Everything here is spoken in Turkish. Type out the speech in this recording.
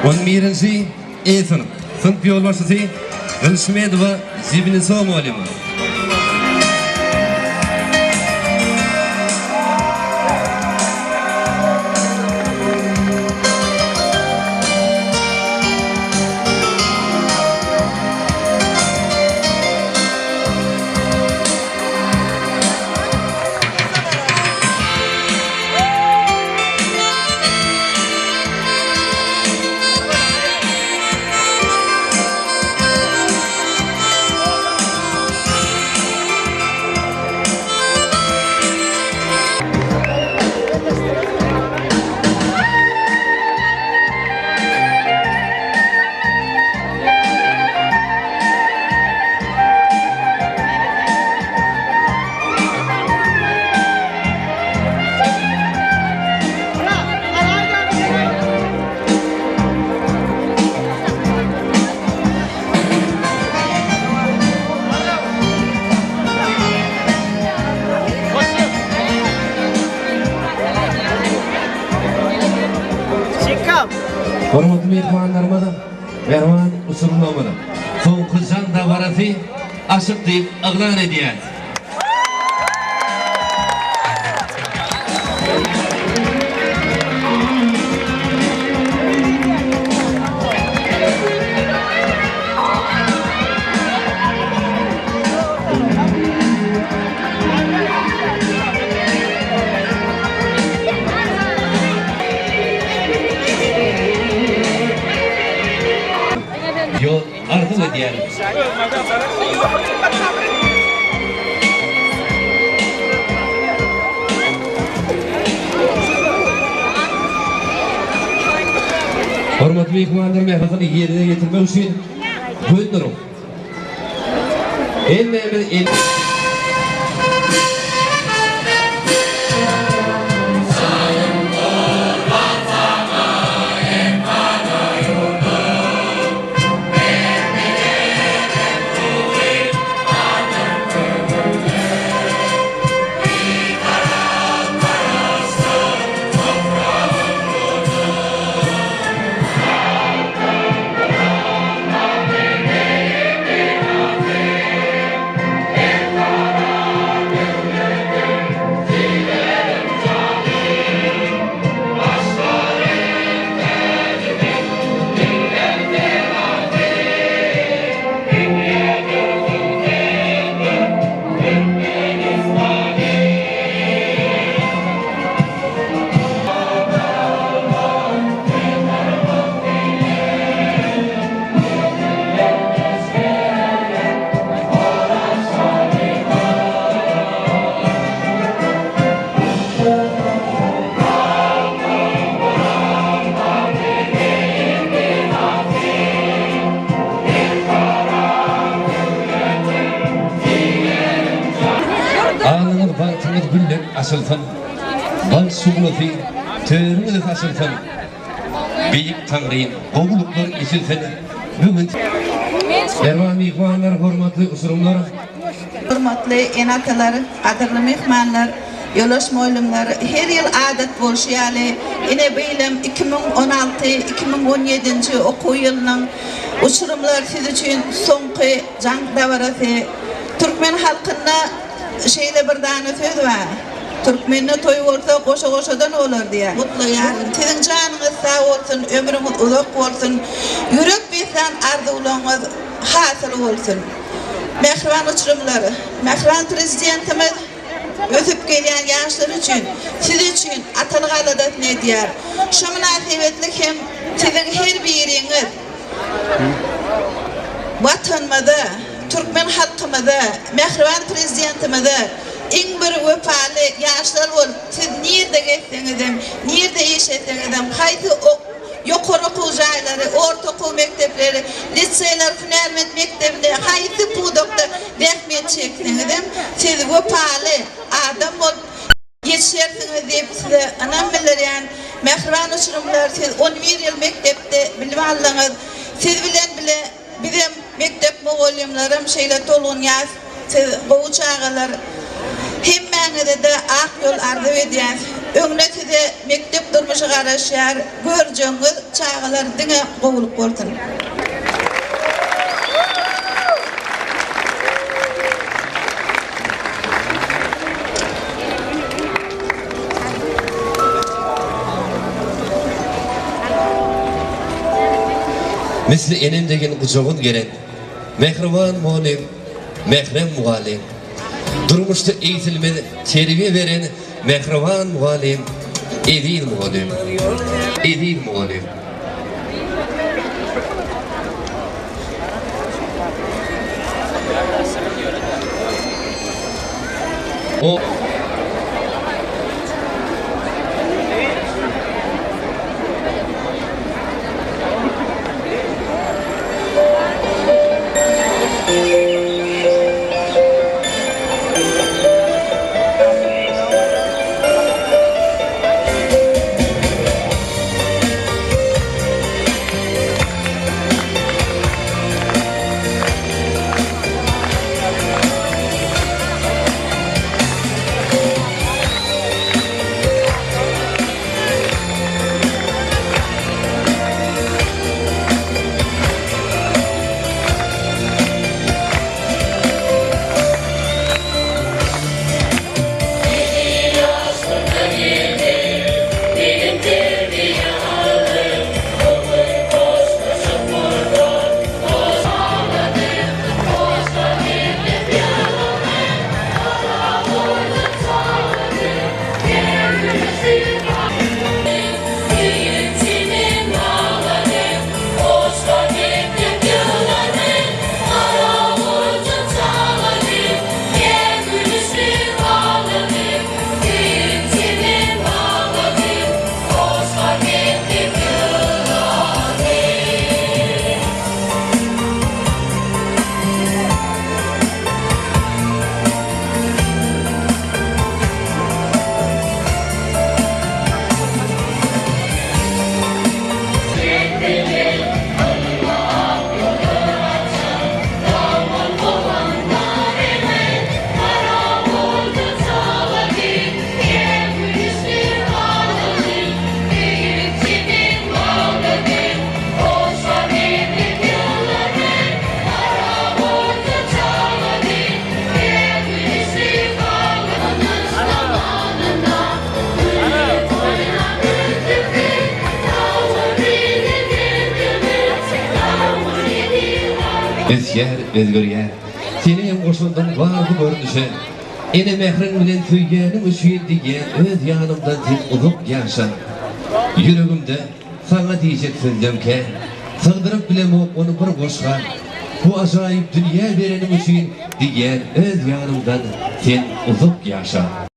11-nji E sınıf. Sınıf yol başçısı Gülşmedova Zibinisa muallimi. Hormatly mehmanlarymyz, Berwan usulunamyny soňky jan dawarasy aşyk diýip aglan edýär. Yol arzu edýär. Hormatly mehmanlar, mehmanlaryny ýerine getirmek üçin böldürüm. Asılsın, bal suğulası, törünüz asılsın. Beyik Tanrı'nın kovuluklar esilsin. Bugün Berwan mehmanlar, hormatly usurumlar. Hormatly enatalar, qadrly mehmanlar, yolaş moýlumlar, her ýyl adat bolşýaly. Ine beýlem 2016-2017 okuw ýylynyň usurumlar siz üçin soňky jaň dawarasy. Türkmen halkyna şeýle bir dana söz bar. Türkmenine toy olsa koşa-koşadan olur diye. Mutlu yani. Sizin canınız sağ olsun, ömrünüz uzak olsun. Yürek bizden arzularınız hasıl olsun. Mehriban uçurumları, Mehriban prezidentimiz ötüp gelen gençler için, siz için atalık aladat ne diyer? Şu münasebetlik hem sizin her biriniz vatanımızda, Türkmen halkımızda, Mehriban prezidentimize en bir vefalı yaşlar ol. Siz nerede geçseniz, nerede yaşasanız, haydi yukarı okul jayları, orta okul mektepleri, liseler, hünermet mektepleri, haydi pudokta rahmet çekseniz, siz vefalı adam ol. Yetişersiniz deyip size anam bilir yani. Mehriban uçurumlar, siz 11 yıl mektepte bilvalınız. Siz bilen bile bizim mektep muallimlerim şeyle tolun yaz. Siz bu uçağılar. Hemmenize de ak yol arzu edýär. öňnetide mektep durmuşy garaşýar, görjeňiz çağalar diňe gowulup bolsun. Misli enem degen gujogun gelen, mehriban muallim, mehrem muallim. Durmuşda eğitilmedi, terbiye veren mehriban muallim, edil muallim, edil muallim. O Esyer, özgörýär. Senem goşuldan bardy görnüşe. Ene mehrin bilen süýgenim üçin diýen öz ýanymdan sen uzup ýaşa. Yüregimde sana diýjek sözdemke, sığdyryp bilem onu bir boşga. Bu ajaýyp dünýä berenim üçin diýen öz ýanymdan sen uzup ýaşa.